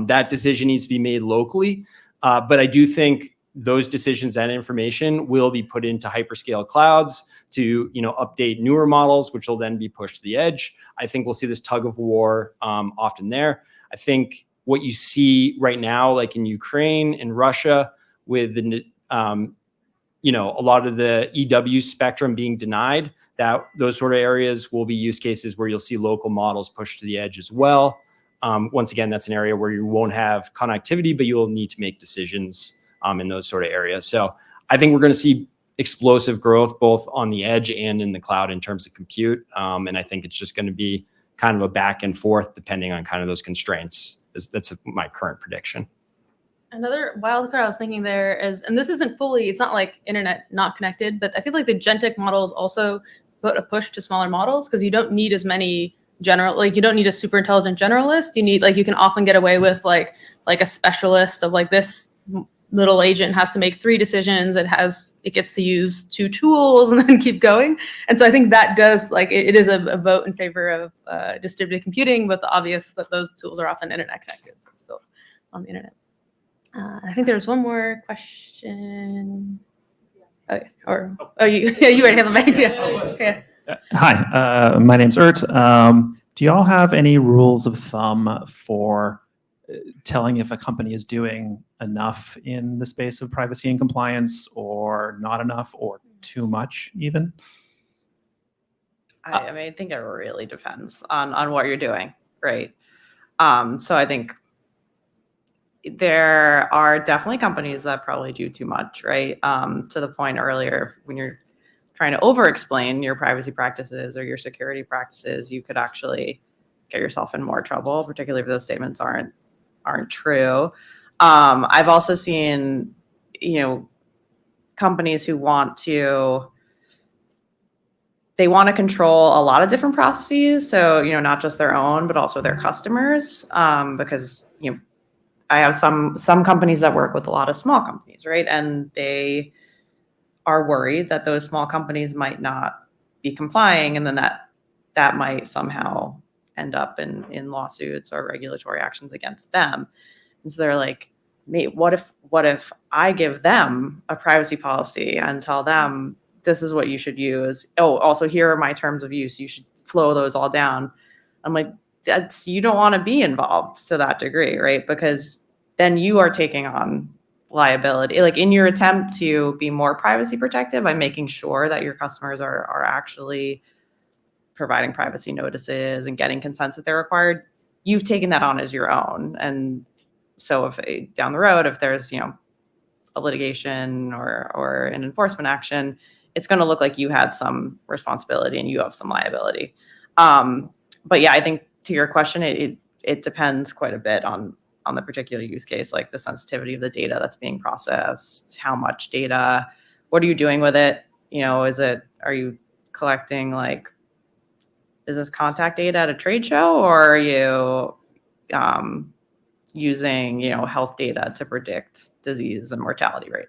That decision needs to be made locally. But I do think those decisions and information will be put into hyperscale clouds to, update newer models, which will then be pushed to the edge. I think we'll see this tug of war often there. I think what you see right now, like in Ukraine and Russia, with the a lot of the EW spectrum being denied, that those sort of areas will be use cases where you'll see local models pushed to the edge as well. Once again, that's an area where you won't have connectivity, but you'll need to make decisions in those sort of areas. So I think we're going to see explosive growth both on the edge and in the cloud in terms of compute. And I think it's just going to be kind of a back and forth depending on kind of those constraints. That's my current prediction. Another wild card I was thinking there is, and this isn't fully, it's not like internet not connected, but I feel like the Gentic models also put a push to smaller models because you don't need as many you don't need a super intelligent generalist. You need, you can often get away with like a specialist of this little agent has to make 3 decisions. It gets to use 2 tools and then keep going. And so I think that does it is a vote in favor of distributed computing, but the obvious that those tools are often internet connected, so it's still on the internet. I think there's one more question. Okay. You already have a mic. Yeah. Hi, my name's Ert. Do y'all have any rules of thumb for telling if a company is doing enough in the space of privacy and compliance, or not enough, or too much even? I think it really depends on what you're doing, right? So I think there are definitely companies that probably do too much, right? To the point earlier, when you're trying to over-explain your privacy practices or your security practices, you could actually get yourself in more trouble, particularly if those statements aren't true. I've also seen, companies who want to control a lot of different processes. So, not just their own, but also their customers, because, I have some companies that work with a lot of small companies, right? And they are worried that those small companies might not be complying, and then that might somehow end up in lawsuits or regulatory actions against them. And so they're like, mate, what if I give them a privacy policy and tell them this is what you should use? Oh, also here are my terms of use. You should flow those all down. I'm like, you don't want to be involved to that degree, right? Because then you are taking on liability. In your attempt to be more privacy protective, by making sure that your customers are actually providing privacy notices and getting consents that they're required, you've taken that on as your own. And so if down the road, if there's, a litigation or an enforcement action, it's going to look like you had some responsibility and you have some liability. But yeah, I think to your question, it depends quite a bit on the particular use case, like the sensitivity of the data that's being processed, how much data, what are you doing with it? Are you collecting business contact data at a trade show, or are you using, health data to predict disease and mortality rate?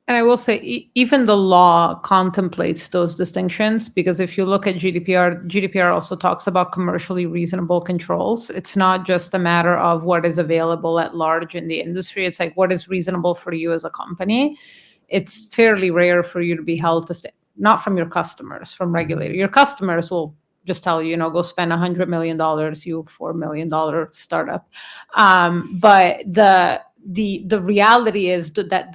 And I will say, even the law contemplates those distinctions, because if you look at GDPR also talks about commercially reasonable controls. It's not just a matter of what is available at large in the industry. It's what is reasonable for you as a company. It's fairly rare for you to be held to not from your customers, from regulators. Your customers will just tell you, go spend $100 million, you $4 million startup. But the reality is that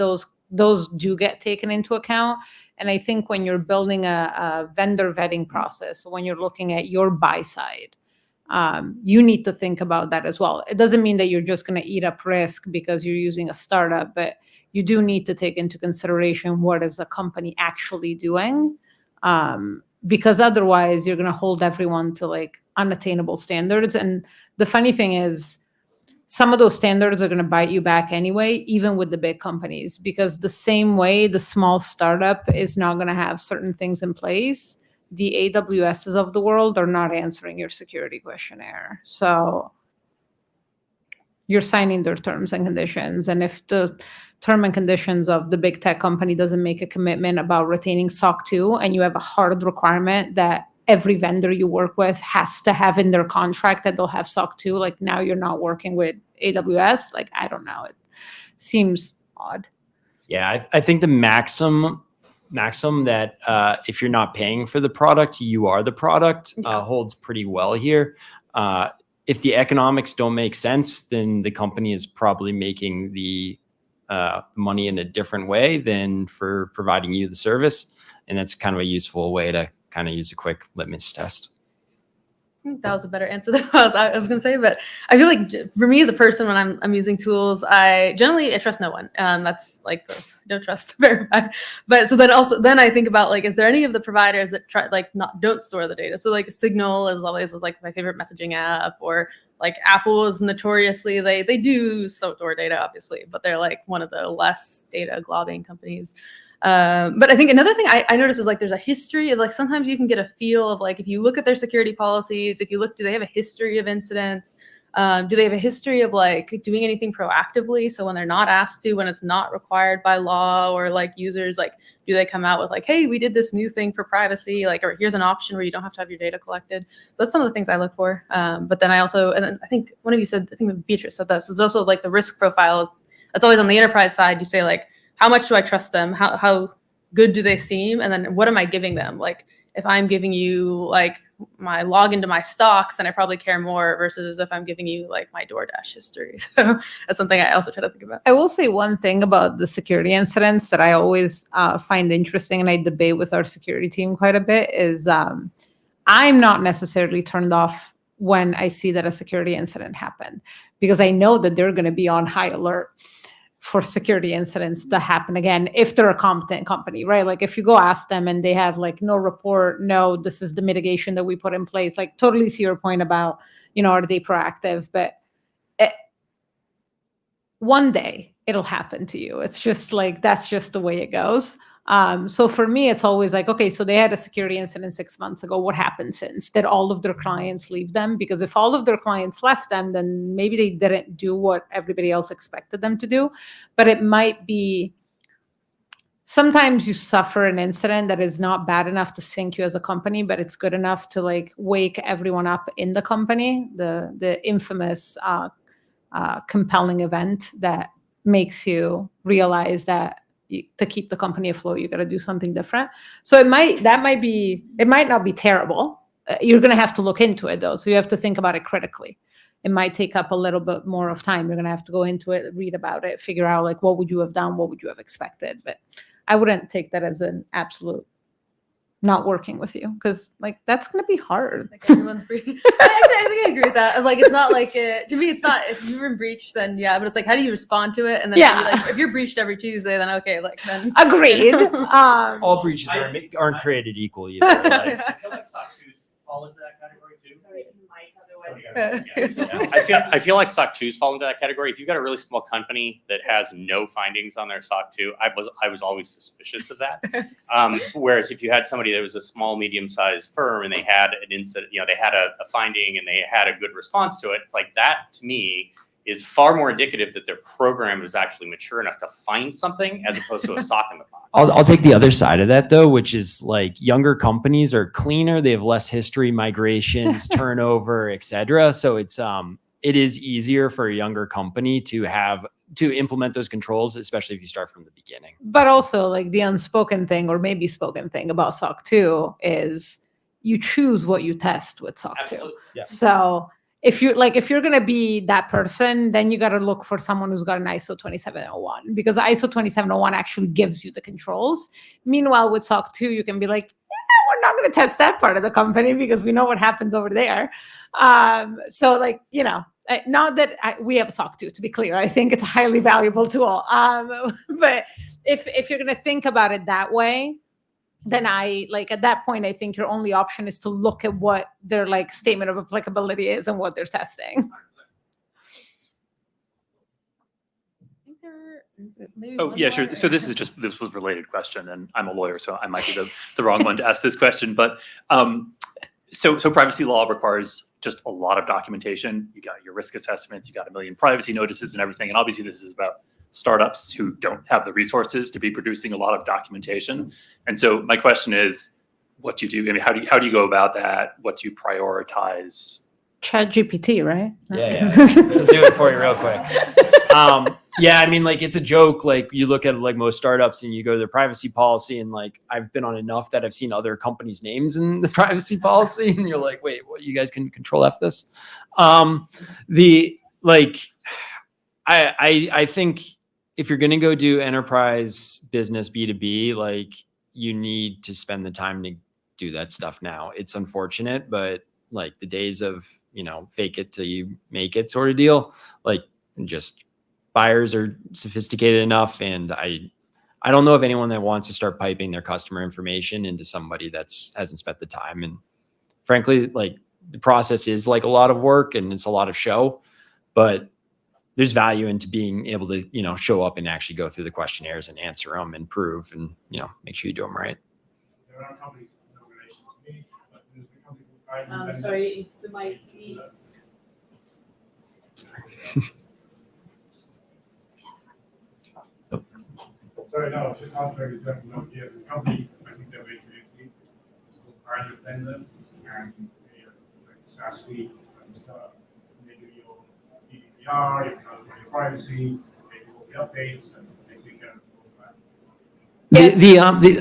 those do get taken into account. And I think when you're building a vendor vetting process, when you're looking at your buy side, you need to think about that as well. It doesn't mean that you're just going to eat up risk because you're using a startup, but you do need to take into consideration what is a company actually doing, because otherwise you're going to hold everyone to unattainable standards. And the funny thing is, some of those standards are going to bite you back anyway, even with the big companies, because the same way the small startup is not going to have certain things in place, the AWSs of the world are not answering your security questionnaire. So you're signing their terms and conditions. And if the term and conditions of the big tech company doesn't make a commitment about retaining SOC 2, and you have a hard requirement that every vendor you work with has to have in their contract that they'll have SOC 2, now you're not working with AWS, I don't know. It seems odd. Yeah, I think the maxim that if you're not paying for the product, you are the product, holds pretty well here. if the economics don't make sense, then the company is probably making the money in a different way than for providing you the service. And that's kind of a useful way to kind of use a quick litmus test. I think that was a better answer than I was going to say, but I feel like for me as a person, when I'm using tools, I trust no one. That's like this, don't trust to verify. But so then I think about like, is there any of the providers that don't store the data? So like Signal is always like my favorite messaging app, or like Apple is notoriously, they do store data obviously, but they're like one of the less data globbing companies. But I think another thing I noticed is like there's a history of like sometimes you can get a feel of like if you look at their security policies, if you look, do they have a history of incidents? Do they have a history of like doing anything proactively? So when they're not asked to, when it's not required by law, or like users, like do they come out with like, hey, we did this new thing for privacy, like, or here's an option where you don't have to have your data collected. That's some of the things I look for. But then and then I think one of you said, I think Beatrice said this, is also like the risk profile that's always on the enterprise side. You say like, how much do I trust them? How good do they seem? And then what am I giving them? Like if I'm giving you like my login to my stocks, then I probably care more versus if I'm giving you like my DoorDash history. So that's something I also try to think about. I will say one thing about the security incidents that I always find interesting, and I debate with our security team quite a bit, is I'm not necessarily turned off when I see that a security incident happened, because I know that they're going to be on high alert for security incidents to happen again if they're a competent company, right? Like if you go ask them and they have like no report, no, this is the mitigation that we put in place, like totally see your point about, are they proactive? But one day it'll happen to you. It's just like, that's just the way it goes. So for me, it's always like, okay, so they had a security incident 6 months ago. What happened since? Did all of their clients leave them? Because if all of their clients left them, then maybe they didn't do what everybody else expected them to do. But it might be, sometimes you suffer an incident that is not bad enough to sink you as a company, but it's good enough to like wake everyone up in the company. The infamous compelling event that makes you realize that to keep the company afloat, you got to do something different. So it might not be terrible. You're going to have to look into it though. So you have to think about it critically. It might take up a little bit more of time. You're going to have to go into it, read about it, figure out like, what would you have done? What would you have expected? But I wouldn't take that as an absolute not working with you, because like that's going to be hard. Like everyone's breached. I think I agree with that. Like it's not like to me, it's not if you're in breach, then yeah. But it's like how do you respond to it? And then if you're breached every Tuesday, then okay, like then agreed. All breaches aren't created equal either. Like. I feel like SOC 2s fall into that category too. I feel like SOC 2s fall into that category. If you've got a really small company that has no findings on their SOC 2, I was always suspicious of that. Whereas if you had somebody that was a small, medium-sized firm and they had an incident, they had a finding and they had a good response to it, it's like that to me is far more indicative that their program is actually mature enough to find something as opposed to a sock in the box. I'll take the other side of that though, which is like younger companies are cleaner. They have less history, migrations, turnover, etc. So it is easier for a younger company to implement those controls, especially if you start from the beginning. But also like the unspoken thing, or maybe spoken thing about SOC 2 is you choose what you test with SOC 2. Absolutely. Yeah. So if you're going to be that person, then you got to look for someone who's got an ISO 27001, because ISO 27001 actually gives you the controls. Meanwhile, with SOC 2, you can be like, we're not going to test that part of the company because we know what happens over there. So like, not that we have a SOC 2, to be clear. I think it's a highly valuable tool. But if you're going to think about it that way, then at that point, I think your only option is to look at what their like statement of applicability is and what they're testing. Oh, yeah, sure. So this was a related question, and I'm a lawyer, so I might be the wrong one to ask this question. But so privacy law requires just a lot of documentation. You got your risk assessments, you got 1 million privacy notices and everything. And obviously this is about startups who don't have the resources to be producing a lot of documentation. And so my question is, what do you do? I mean, how do you go about that? What do you prioritize? ChatGPT, right? Yeah. I'll do it for you real quick. yeah, I mean, like it's a joke. Like you look at like most startups and you go to their privacy policy, and like I've been on enough that I've seen other companies' names in the privacy policy, and you're like, wait, what? You guys can control F this? The like, I think if you're gonna go do enterprise business B2B, like you need to spend the time to do that stuff now. It's unfortunate, but like the days of fake it till you make it sort of deal, like just buyers are sophisticated enough, and I don't know of anyone that wants to start piping their customer information into somebody that's hasn't spent the time. And frankly, like the process is like a lot of work and it's a lot of show, but there's value into being able to show up and actually go through the questionnaires and answer them and prove and make sure you do them right. There are companies in relation to me, but there's a company who Sorry, the mic, please. Sorry, no, just answering the here. The company, I think they're based in Italy. It's called Private Vendor, and they are like SaaS suite and stuff. They do your GDPR, you can for your privacy, they do all the updates, and they take care of all that.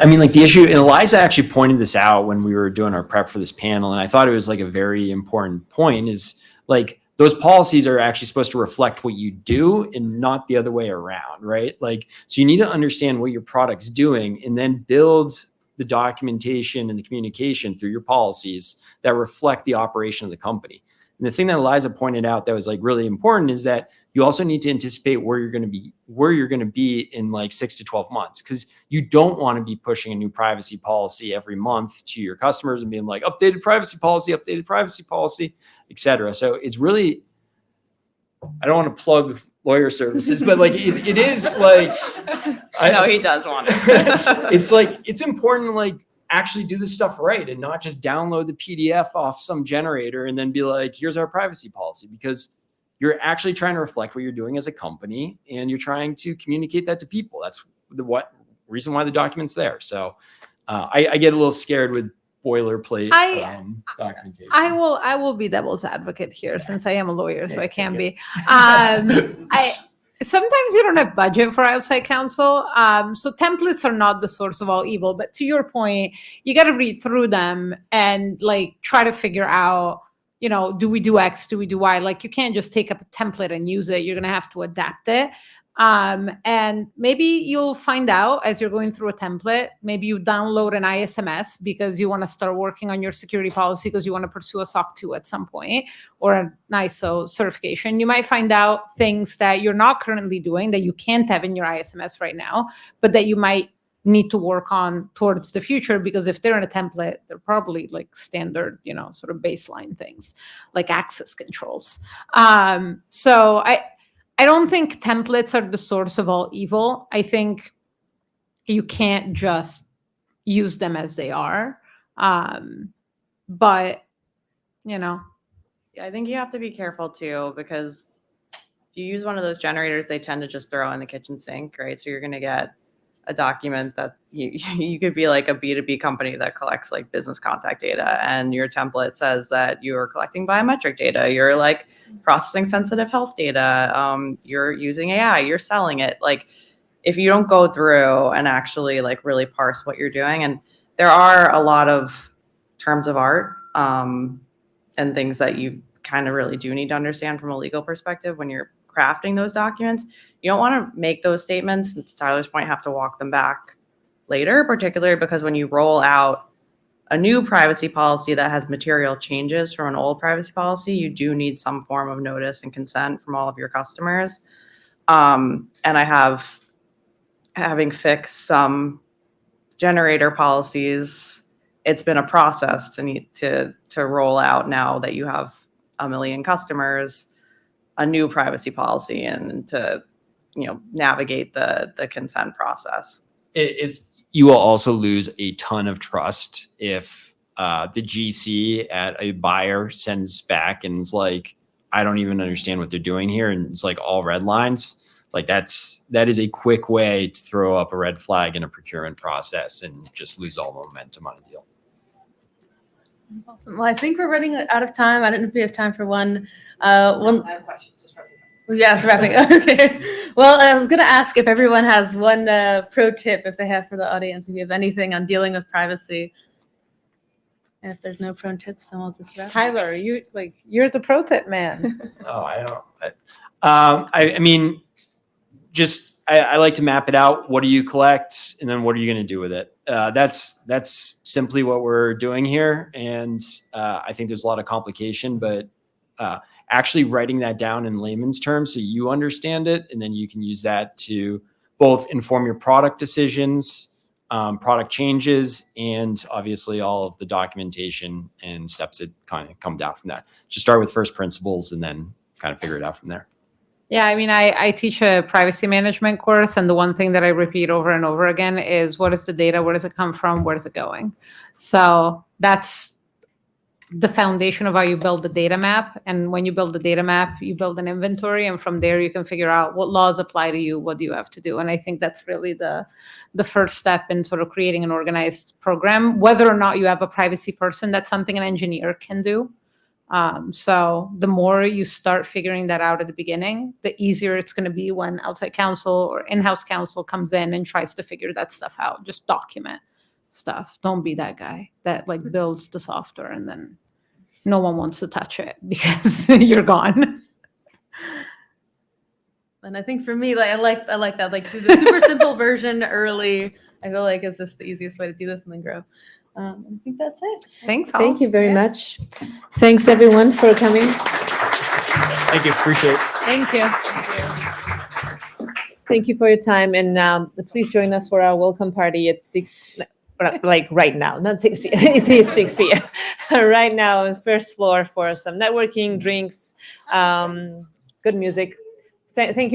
I mean, like the issue, and Eliza actually pointed this out when we were doing our prep for this panel, and I thought it was like a very important point is like those policies are actually supposed to reflect what you do and not the other way around, right? Like, so you need to understand what your product's doing and then build the documentation and the communication through your policies that reflect the operation of the company. And the thing that Eliza pointed out that was like really important is that you also need to anticipate where you're going to be in like 6 to 12 months, because you don't want to be pushing a new privacy policy every month to your customers and being like updated privacy policy, et cetera. So it's really, I don't want to plug lawyer services, but like it is like, I know he does want it. It's like, it's important to like actually do this stuff right and not just download the PDF off some generator and then be like, here's our privacy policy, because you're actually trying to reflect what you're doing as a company and you're trying to communicate that to people. That's the reason why the document's there. So I get a little scared with boilerplate documentation. I will be devil's advocate here since I am a lawyer, so I can be. Sometimes you don't have budget for outside counsel. So templates are not the source of all evil, but to your point, you got to read through them and like try to figure out, do we do X? Do we do Y? Like you can't just take up a template and use it. You're going to have to adapt it. And maybe you'll find out as you're going through a template, maybe you download an ISMS because you want to start working on your security policy because you want to pursue a SOC 2 at some point or an ISO certification. You might find out things that you're not currently doing that you can't have in your ISMS right now, but that you might need to work on towards the future, because if they're in a template, they're probably like standard, sort of baseline things like access controls. So I don't think templates are the source of all evil. I think you can't just use them as they are. But, Yeah, I think you have to be careful too, because if you use one of those generators, they tend to just throw in the kitchen sink, right? So you're going to get a document that you could be like a B2B company that collects like business contact data, and your template says that you're collecting biometric data, you're like processing sensitive health data, you're using AI, you're selling it. Like if you don't go through and actually like really parse what you're doing, and there are a lot of terms of art and things that you kind of really do need to understand from a legal perspective when you're crafting those documents. You don't want to make those statements, and to Tyler's point, have to walk them back later, particularly because when you roll out a new privacy policy that has material changes from an old privacy policy, you do need some form of notice and consent from all of your customers. And having fixed some generator policies, it's been a process to roll out, now that you have 1 million customers, a new privacy policy and to navigate the consent process. You will also lose a ton of trust if the GC at a buyer sends back and is like, I don't even understand what they're doing here, and it's like all red lines. Like that is a quick way to throw up a red flag in a procurement process and just lose all momentum on a deal. Awesome. Well, I think we're running out of time. I don't know if we have time for one. I have questions. Just Yeah, it's wrapping up. Okay. Well, I was going to ask if everyone has one pro tip, if they have for the audience, if you have anything on dealing with privacy. And if there's no pro tips, then we'll just wrap. Tyler, you're the pro tip man. Oh, I don't. I mean, just I like to map it out. What do you collect, and then what are you going to do with it? That's simply what we're doing here, and I think there's a lot of complication, but actually writing that down in layman's terms so you understand it, and then you can use that to both inform your product decisions, product changes, and obviously all of the documentation and steps that kind of come down from that. Just start with first principles and then kind of figure it out from there. Yeah, I mean, I teach a privacy management course, and the one thing that I repeat over and over again is, what is the data? Where does it come from? Where is it going? So that's the foundation of how you build the data map. And when you build the data map, you build an inventory, and from there you can figure out what laws apply to you, what do you have to do. And I think that's really the first step in sort of creating an organized program. Whether or not you have a privacy person, that's something an engineer can do. So the more you start figuring that out at the beginning, the easier it's going to be when outside counsel or in-house counsel comes in and tries to figure that stuff out. Just document stuff. Don't be that guy that like builds the software and then no one wants to touch it because you're gone. And I think for me, like I like that, like do the super simple version early. I feel like it's just the easiest way to do this and then grow. I think that's it. Thanks. all. Thank you very much. Thanks everyone for coming. Thank you. Appreciate it. Thank you. Thank you for your time, and please join us for our welcome party at 6, like right now, not 6 p.m. It is 6 p.m. right now on the first floor for some networking, drinks, good music. Thank you.